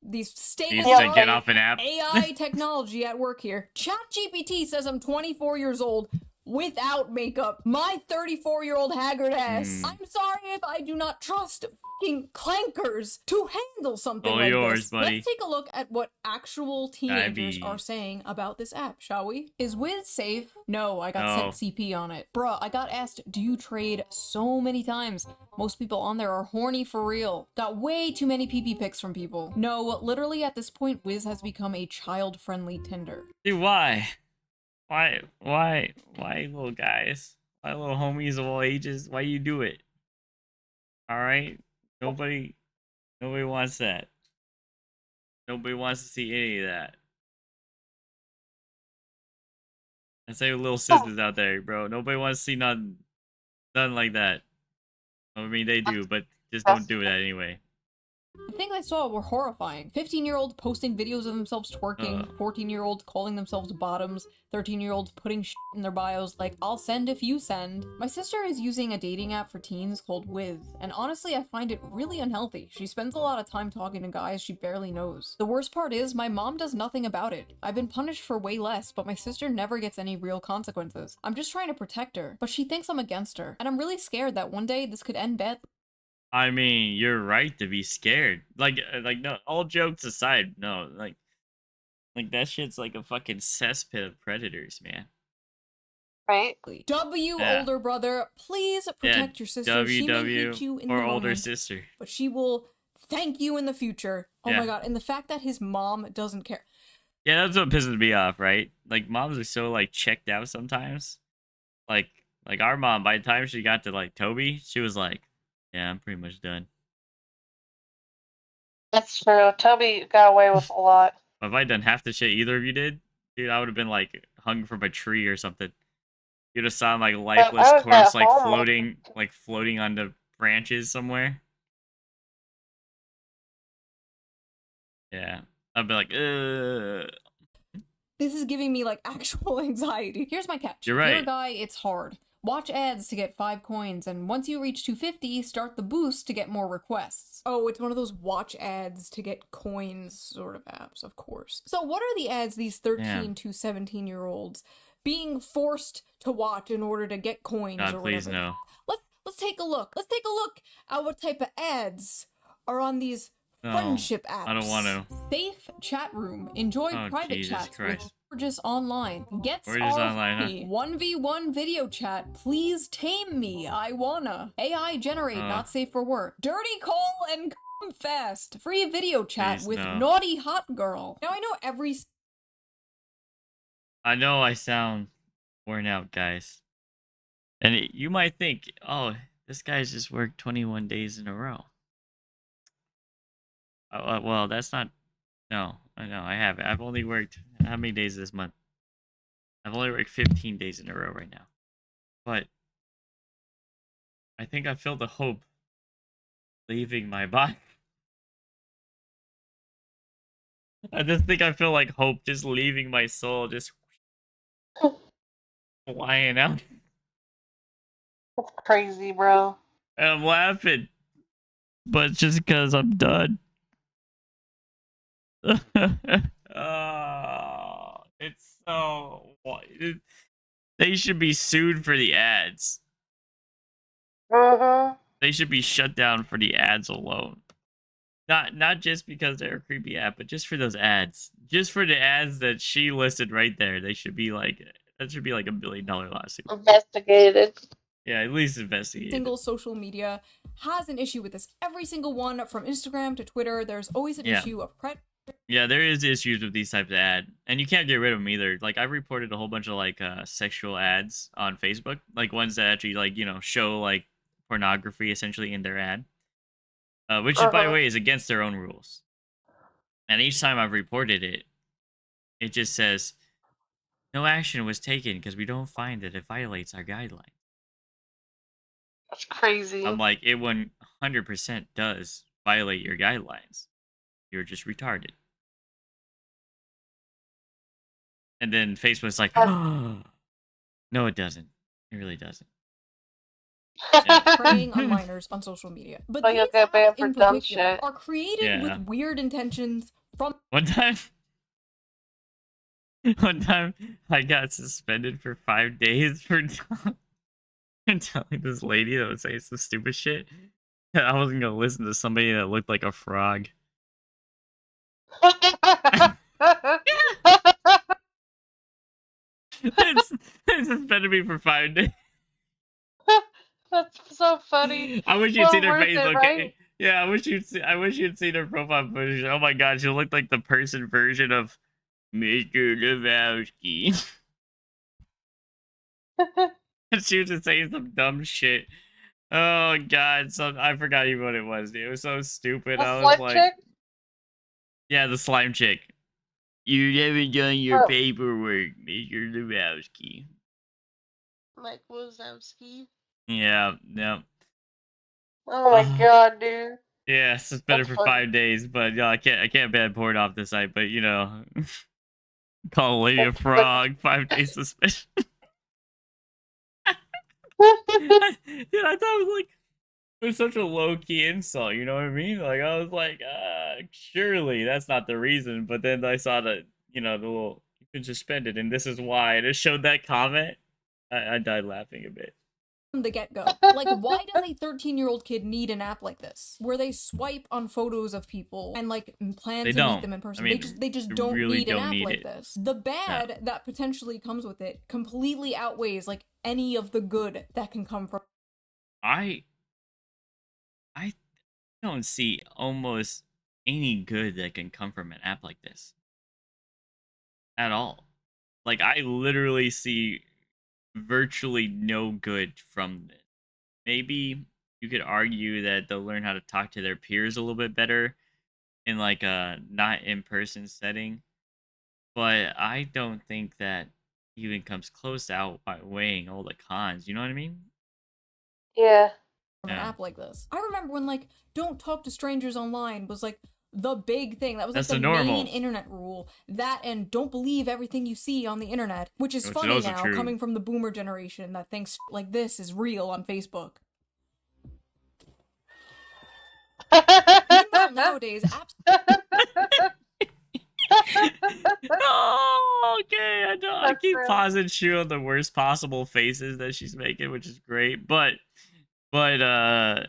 These needs statements to get off an app. AI technology at work here. ChatGPT says I'm 24 years old without makeup. My 34-year-old haggard ass. Hmm. I'm sorry if I do not trust fucking clankers to handle something All like yours, this. buddy. Let's take a look at what actual teenagers be- are saying about this app, shall we? Is Wiz safe? No, I got No. sent CP on it. Bruh, I got asked, do you trade so many times? Most people on there are horny for real. Got way too many PP pics from people. No, literally at this point, Wiz has become a child-friendly Tinder. Dude, why? Why, little guys? Why little homies of all ages? Why you do it? Alright? Nobody wants that. Nobody wants to see any of that. I say little sisters out there, bro. Nobody wants to see nothing. Nothing like that. I mean, they do, but just don't do that anyway. The things I saw were horrifying. 15-year-olds posting videos of themselves twerking, 14-year-olds calling themselves bottoms, 13-year-olds putting shit in their bios like, I'll send if you send. My sister is using a dating app for teens called With, and honestly I find it really unhealthy. She spends a lot of time talking to guys she barely knows. The worst part is, my mom does nothing about it. I've been punished for way less, but my sister never gets any real consequences. I'm just trying to protect her, but she thinks I'm against her, and I'm really scared that one day this could end badly. I mean, you're right to be scared. Like no, all jokes aside, no, like that shit's like a fucking cesspit of predators, man. Right? W, Yeah. older brother, please protect your sister. She may hate you in the or older moment, sister. but she will thank you in the future. Oh Yeah. my god, and the fact that his mom doesn't care. Yeah, that's what pisses me off, right? Like moms are so like checked out sometimes. Like our mom, by the time she got to like Toby, she was like, yeah, I'm pretty much done. That's true. Toby got away with a lot. If I done half the shit either of you did, dude, I would have been like hung from a tree or something. You'd have saw like lifeless I was corpse at home. floating on the branches somewhere. Yeah. I'd be like, ugh. This is giving me like actual anxiety. Here's my catch. You're If you're a right. guy, it's hard. Watch ads to get 5 coins, and once you reach 250, start the boost to get more requests. Oh, it's one of those watch ads to get coins sort of apps, of course. So what are the ads these 13 to 17-year-olds being forced to watch in order to get coins God, or please whatever? no. Let's take a look. Let's take a look at what type of ads are on these No, friendship apps. I don't want to. Safe chat room. Enjoy Oh, private Jesus chats Christ. with Gorgeous Online. Gets Gorgeous our Online, huh? honey. 1v1 video chat. Please tame me. I wanna. AI generate. Not safe for work. Dirty call and come fast. Free video chat Please, with no. naughty hot girl. Now I know every. I know I sound worn out, guys. And you might think, oh, this guy's just worked 21 days in a row. Well, that's not. No, I know I haven't. I've only worked how many days this month? I've only worked 15 days in a row right now. But I think I feel the hope leaving my body. I just think I feel like hope just leaving my soul, just flying out. That's crazy, bro. And I'm laughing. But just because I'm done. Oh, it's so. They should be sued for the ads. They should be shut down for the ads alone. Not just because they're a creepy ad, but just for those ads. Just for the ads that she listed right there. They should be like, that should be like $1 billion lawsuit. Investigated. Yeah, at least investigated. Single social media has an issue with this. Every single one, from Instagram to Twitter, there's always an issue of Yeah, there is issues with these types of ad, and you can't get rid of them either. Like I've reported a whole bunch of like sexual ads on Facebook, like ones that actually like show like pornography essentially in their ad, which by the way is against their own rules. And each time I've reported it, it just says no action was taken because we don't find that it violates our guidelines. That's crazy. I'm like, it 100% does violate your guidelines. You're just retarded. And then Facebook's like, oh, no, it doesn't. It really doesn't. preying on minors on social media. But you'll these get banned apps for in dumb particular shit. are created with weird intentions from. One time I got suspended for 5 days for telling this lady that was saying some stupid shit that I wasn't gonna listen to somebody that looked like a frog. They suspended me for 5 days. That's so funny. I wish you'd seen her worth face. it, Okay, right? yeah, I wish you'd seen her profile picture. Oh my god, she looked like the person version of Mr. Lebowski. And she was just saying some dumb shit. Oh god, I forgot even what it was. It was so stupid. The I was slime like, chick? yeah, the slime chick. You haven't done your paperwork, Mr. Lebowski. Mike Wazowski. Yeah, yeah. Oh my god, dude. Yeah, suspended That's for funny. 5 days, but yeah, I can't ban porn off the site, but you know, call a lady a frog, 5 days suspension. Dude, I thought it was like it was such a low key insult, you know what I mean? Like I was like, surely that's not the reason. But then I saw that, you know, the little you've been suspended and this is why, and it showed that comment. I died laughing a bit. From the get-go. Like, why does a 13-year-old kid need an app like this? Where they swipe on photos of people and like plan They to meet don't. them in I person. mean, They just they don't really need an don't app need like it. this. The bad that potentially comes with it completely outweighs like any of the good that can come from I don't see almost any good that can come from an app like this at all. Like I literally see virtually no good from it. Maybe you could argue that they'll learn how to talk to their peers a little bit better in like a not in person setting, but I don't think that even comes close to outweighing all the cons. You know what I mean? Yeah. an Yeah. app like this. I remember when like don't talk to strangers online was like the big thing. That was like That's the the normal. main internet rule. That and don't believe everything you see on the internet, which is Which is funny also now true. coming from the boomer generation that thinks like this is real on Facebook. Meanwhile, nowadays, apps Oh, okay. I know. I That's keep true. pausing Shu on the worst possible faces that she's making, which is great. But I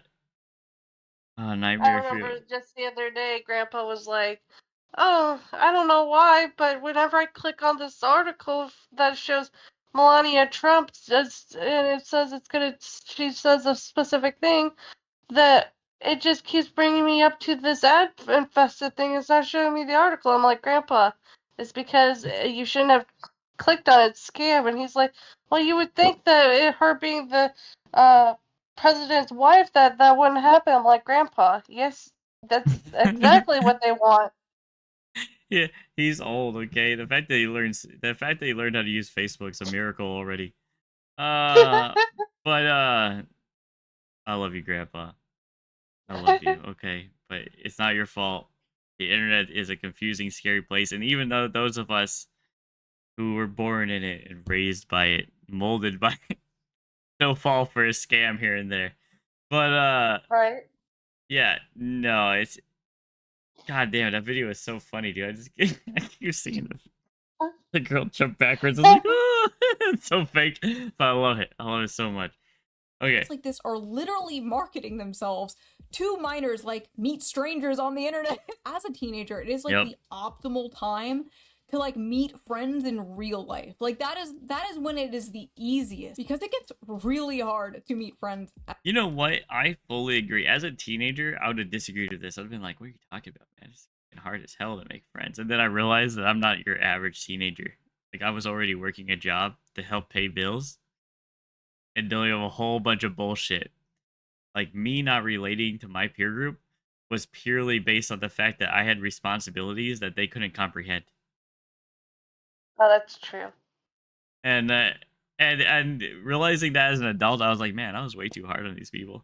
Nightmare remember Fuel. just the other day, Grandpa was like, "Oh, I don't know why, but whenever I click on this article that shows Melania Trump, just and it says she says a specific thing, that it just keeps bringing me up to this ad infested thing. It's not showing me the article." I'm like, "Grandpa, it's because you shouldn't have clicked on it, scam." And he's like, "Well, you would think that her being the uh president's wife that wouldn't happen." I'm like, "Grandpa, yes, that's exactly what they want." Yeah, he's old. Okay, the fact that he learned how to use Facebook's a miracle already. But I love you, Grandpa. I love you. Okay, but it's not your fault. The internet is a confusing, scary place, and even though those of us who were born in it and raised by it, molded by it, still fall for a scam here and there. But Right? yeah, no, it's god damn, that video is so funny, dude. I keep seeing the girl jump backwards. I was like, oh, it's so fake, but I love it. I love it so much. Okay, like this are literally marketing themselves to minors like meet strangers on the internet. As a teenager, it is like Yep. the optimal time to like meet friends in real life. Like that is when it is the easiest because it gets really hard to meet friends. You know what? I fully agree. As a teenager, I would have disagreed with this. I'd have been like, what are you talking about, man? It's fucking hard as hell to make friends. And then I realized that I'm not your average teenager. Like, I was already working a job to help pay bills and dealing with a whole bunch of bullshit. Like, me not relating to my peer group was purely based on the fact that I had responsibilities that they couldn't comprehend. Oh, that's true. And realizing that as an adult, I was like, man, I was way too hard on these people.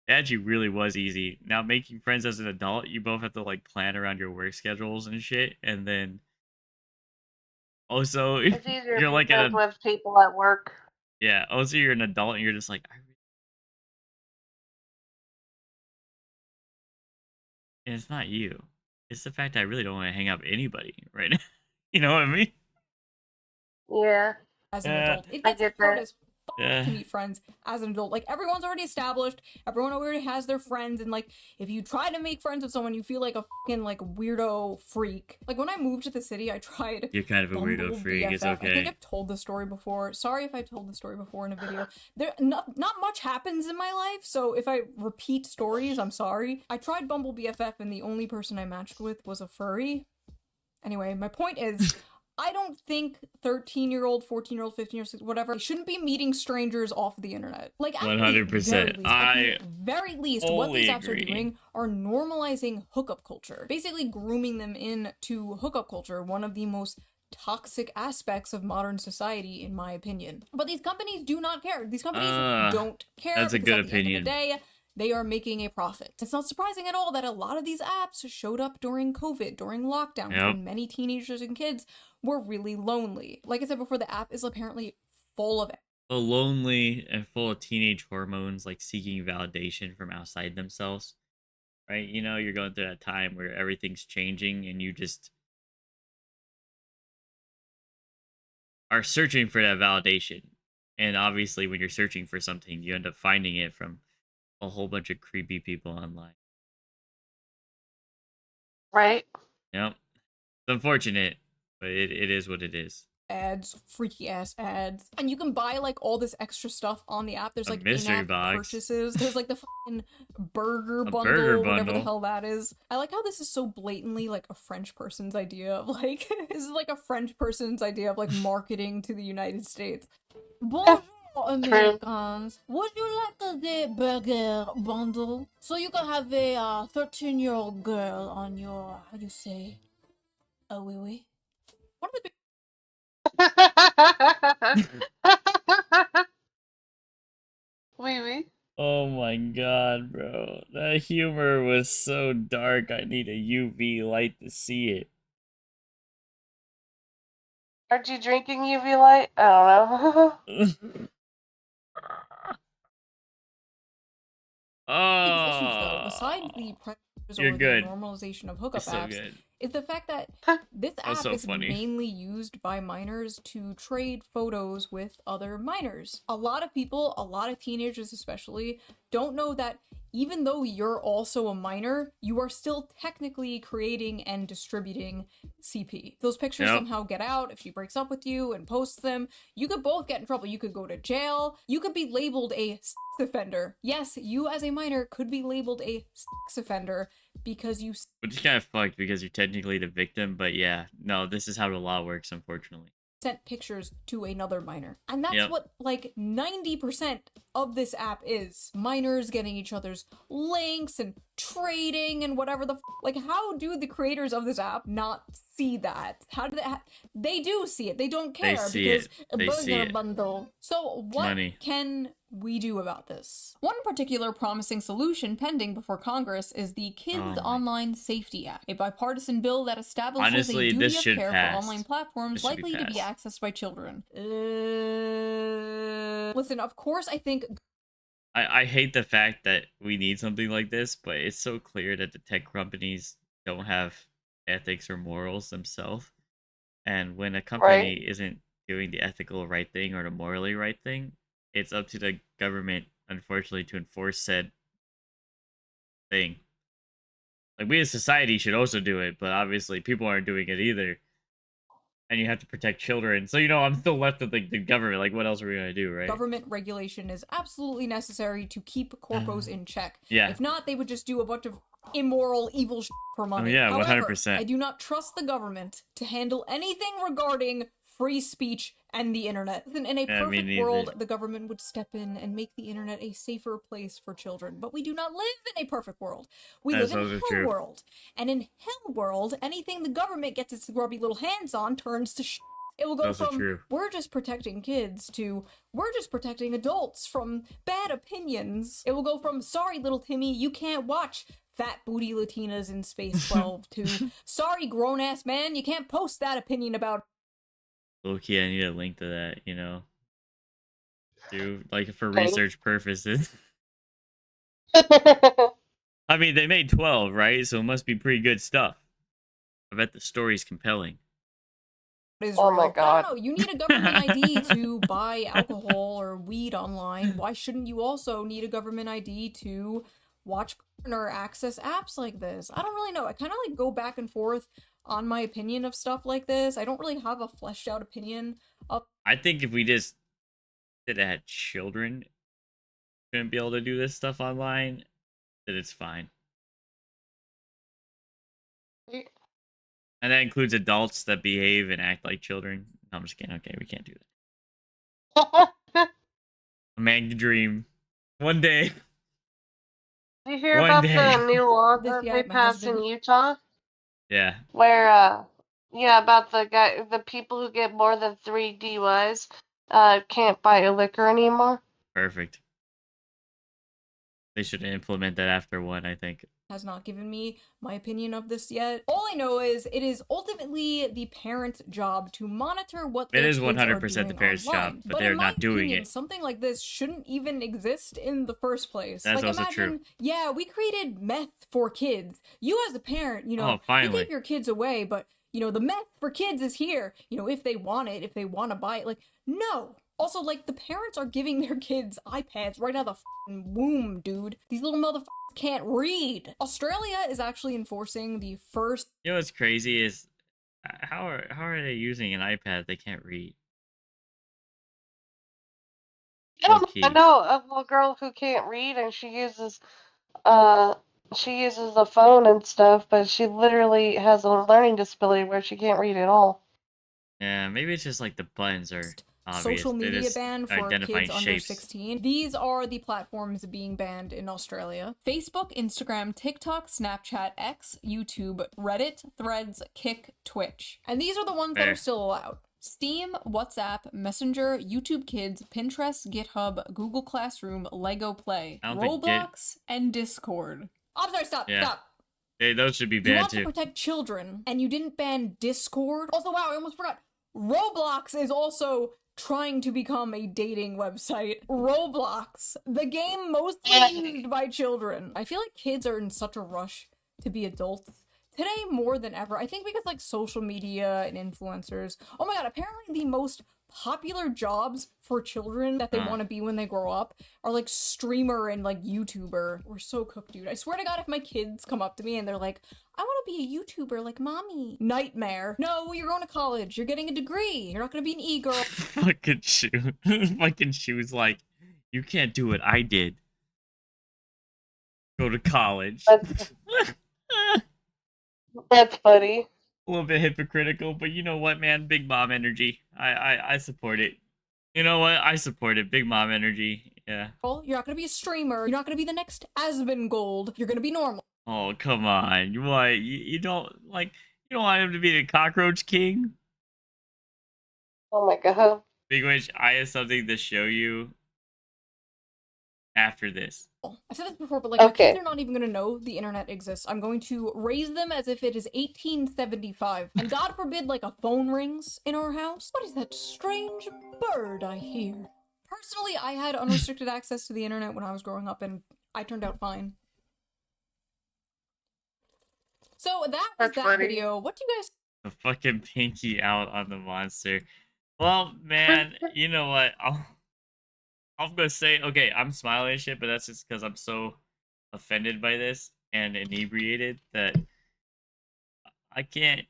It actually really was easy. Now making friends as an adult, you both have to like plan around your work schedules and shit, and then also It's easier to you're be like friends with people at work. yeah. Also, you're an adult and you're just like, and it's not you. It's the fact that I really don't want to hang out with anybody right now. You know what I mean? Yeah. As an Yeah. adult, it I gets get hard that. as fuck Yeah. to meet friends as an adult. Like everyone's already established, everyone already has their friends, and like if you try to make friends with someone, you feel like a fucking like weirdo freak. Like when I moved to the city, I tried. You're kind of a weirdo Bumble freak. It's BFF. I think okay. I've told the story before. Sorry if I told the story before in a video. There not much happens in my life, so if I repeat stories, I'm sorry. I tried Bumble BFF, and the only person I matched with was a furry. Anyway, my point is, I don't think 13-year-old, 14-year-old, 15-year-old, whatever, they shouldn't be meeting strangers off the internet. Like, at 100%. the very least, what these apps fully are doing are normalizing hookup culture. Basically grooming them into hookup culture, one of the most toxic aspects of modern society, in my opinion. But these companies do not care. These companies don't care. That's a because good at the end opinion. of the day, they are making a profit. It's not surprising at all that a lot of these apps showed up during COVID, during lockdowns, Yep. when many teenagers and kids were really lonely. Like I said before, the app is apparently full of So lonely and full of teenage hormones, like seeking validation from outside themselves. Right? You know, you're going through that time where everything's changing and you just are searching for that validation. And obviously, when you're searching for something, you end up finding it from a whole bunch of creepy people online. Right? Yep. It's unfortunate, but it is what it is. ads, freaky ass ads, and you can buy like all this extra stuff on the app. There's A like mystery in-app box. purchases. There's like the fucking burger bundle, burger whatever the bundle. hell that is. I like how this is so blatantly like a French person's idea of like this is like a French person's idea of like marketing to the United States. Bonjour, Americans. Would you like the burger bundle? So you can have a 13-year-old girl on your, how do you say, oui oui. One of the big Wee wee. Oh my god, bro. That humor was so dark. I need a UV light to see it. Aren't you drinking UV light? I don't know. biggest issues, though, Oh, besides the pressures you're or good. the normalization of You're hookup so apps, good. is the fact that this That's app so is funny. mainly used by minors to trade photos with other minors. A lot of people, a lot of teenagers especially, don't know that even though you're also a minor, you are still technically creating and distributing CP. If those pictures Yep. somehow get out, if she breaks up with you and posts them, you could both get in trouble. You could go to jail. You could be labeled a sex offender. Yes, you as a minor could be labeled a sex offender because you Which is kind of fucked because you're technically the victim, but yeah, no, this is how the law works, unfortunately. sent pictures to another minor. And that's Yep. what like 90% of this app is. Minors getting each other's links and trading and whatever the like how do the creators of this app not see that? How do they do see it. They don't They care see because it. a They see burger it. bundle. So what Money. can we do about this? One particular promising solution pending before Congress is the Kids Oh my- Online Safety Act, a bipartisan bill that establishes Honestly, a duty this of should care pass. for online platforms This should be likely to be passed. accessed by children. Listen, of course, I think I hate the fact that we need something like this, but it's so clear that the tech companies don't have ethics or morals themselves. And when a company isn't doing the ethical right thing or the morally right thing, it's up to the government, unfortunately, to enforce said thing. Like, we as society should also do it, but obviously people aren't doing it either. And you have to protect children. So, you know, I'm still left with like, the government. Like, what else are we going to do, right? government regulation is absolutely necessary to keep corpos in check. Yeah. If not, they would just do a bunch of immoral, evil for money. yeah, However, 100%. I do not trust the government to handle anything regarding free speech and the internet. In a Yeah, me perfect neither. world, the government would step in and make the internet a safer place for children. But we do not live in a perfect world. We That's live in also Hell true. World. And in Hell World, anything the government gets its grubby little hands on turns to It will go That's also from true. we're just protecting kids to we're just protecting adults from bad opinions. It will go from sorry little Timmy, you can't watch Fat Booty Latinas in Space 12 to sorry grown ass man, you can't post that opinion about Low-key, I need a link to that, you know? Like, for research purposes. I mean, they made 12, right? So it must be pretty good stuff. I bet the story's compelling. Israel. Oh my God. I don't know, you need a government ID to buy alcohol or weed online. Why shouldn't you also need a government ID to watch porn or access apps like this? I don't really know. I kind of like go back and forth on my opinion of stuff like this. I don't really have a fleshed out opinion of I think if we just did had children shouldn't be able to do this stuff online, then it's fine. And that includes adults that behave and act like children. No, I'm just kidding. Okay, we can't do that. A man can dream. One day. Did you hear One about day. the new law This that guy, they my passed in husband. Utah? Yeah. Where Yeah, about the people who get more than 3 DUIs, can't buy a liquor anymore. Perfect. They should implement that after one, I think. Has not given me my opinion of this yet. All I know is it is ultimately the parent's job to monitor what their It is kids are 100% the doing parent's online. job, but But they're in my not doing opinion, it. something like this shouldn't even exist in the first place. That's like, also imagine, true. yeah, we created meth for kids. You as a parent, you Oh, know, you finally. keep your kids away, but you know, the meth for kids is here. You know, if they want it, if they want to buy it, like, no. Also, like, the parents are giving their kids iPads right out of the womb, dude. These little motherfuckers can't read. Australia is actually enforcing the first. You know what's crazy is how are they using an iPad if they can't read? Low I key. know a little girl who can't read, and uh she uses a phone and stuff, but she literally has a learning disability where she can't read at all. Yeah, maybe it's just like the buttons are obvious. Social They're media just ban for identifying kids under shapes. 16. These are the platforms being banned in Australia: Facebook, Instagram, TikTok, Snapchat, X, YouTube, Reddit, Threads, Kick, Twitch. And these are the ones that Fair. are still allowed: Steam, WhatsApp, Messenger, YouTube Kids, Pinterest, GitHub, Google Classroom, Lego Play, I don't think Roblox, and Discord. I'm sorry, stop, Yeah. stop. Those should be You banned want to too. protect children, and you didn't ban Discord? Also, wow, I almost forgot. Roblox is also trying to become a dating website. Roblox, the game mostly used by children. I feel like kids are in such a rush to be adults today more than ever. I think because like social media and influencers. Oh my god, apparently the most popular jobs for children that they want to be when they grow up are like streamer and like YouTuber. We're so cooked, dude. I swear to god, if my kids come up to me and they're like, I want to be a YouTuber like mommy. Nightmare. No, you're going to college. You're getting a degree. You're not going to be an e-girl. Fucking shoe. Fucking shoes like, you can't do what I did. Go to college. That's funny. A little bit hypocritical, but you know what, man? Big mom energy. I support it. You know what? I support it. Big mom energy. Yeah. You're not going to be a streamer. You're not going to be the next Asmongold. You're going to be normal. Oh, come on. What? You don't like, you don't want him to be the cockroach king? Oh my god. Big Witch, I have something to show you after this. I've said this before, but like my kids are not even gonna know the internet exists. I'm going to raise them as if it is 1875, and God forbid, like a phone rings in our house. What is that strange bird I hear? Personally, I had unrestricted access to the internet when I was growing up, and I turned out fine. So that was that video. What do you guys? The fucking pinky out on the monster. Well, man, you know what? I'm gonna say, okay, I'm smiling and shit, but that's just because I'm so offended by this and inebriated that I can't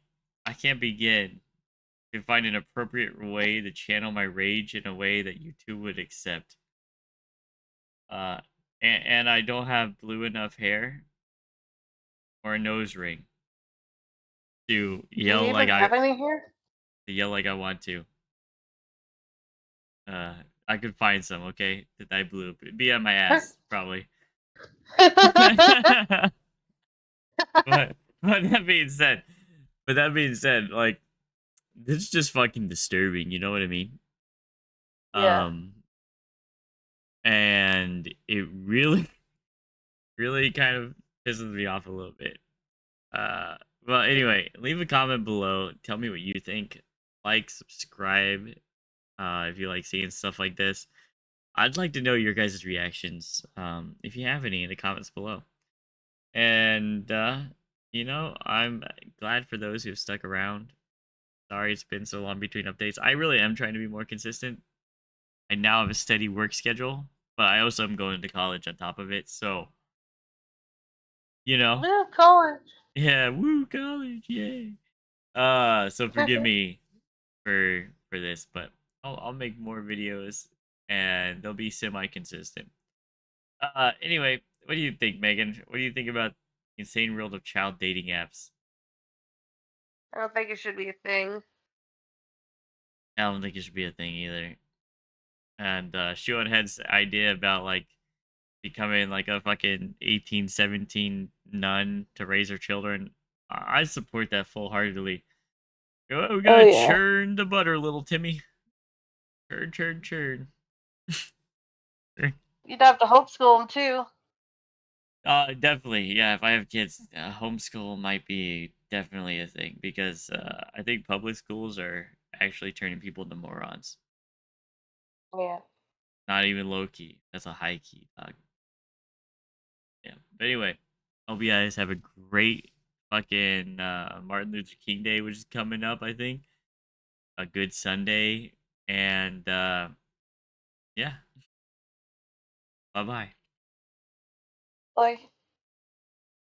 begin to find an appropriate way to channel my rage in a way that YouTube would accept. And I don't have blue enough hair or a nose ring to yell like have any here? To yell like I want to. I could find some, okay? That I blew. It'd be on my ass, probably. but that being said, like, this is just fucking disturbing, you know what I mean? Yeah. And it really, really kind of pisses me off a little bit. Well, anyway, leave a comment below. Tell me what you think. Like, subscribe, if you like seeing stuff like this. I'd like to know your guys' reactions, if you have any, in the comments below. And, you know, I'm glad for those who have stuck around. Sorry it's been so long between updates. I really am trying to be more consistent. I now have a steady work schedule, but I also am going to college on top of it, so, you know. Woo, college. Yeah, woo, college, yay. So forgive me for this, but I'll make more videos, and they'll be semi-consistent. Anyway, what do you think, Megan? What do you think about the insane world of child dating apps? I don't think it should be a thing. I don't think it should be a thing either. And Head's idea about like becoming like a fucking 18, 17 nun to raise her children, I support that full-heartedly. We gotta yeah. churn the butter, little Timmy. Churn, churn, churn. You'd have to homeschool them too. Definitely. Yeah, if I have kids, homeschool might be definitely a thing because I think public schools are actually turning people into morons. Yeah. Not even low key. That's a high key, dog. Yeah. But anyway, hope you guys have a great fucking Martin Luther King Day, which is coming up, I think. A good Sunday. And yeah. Bye bye. Like.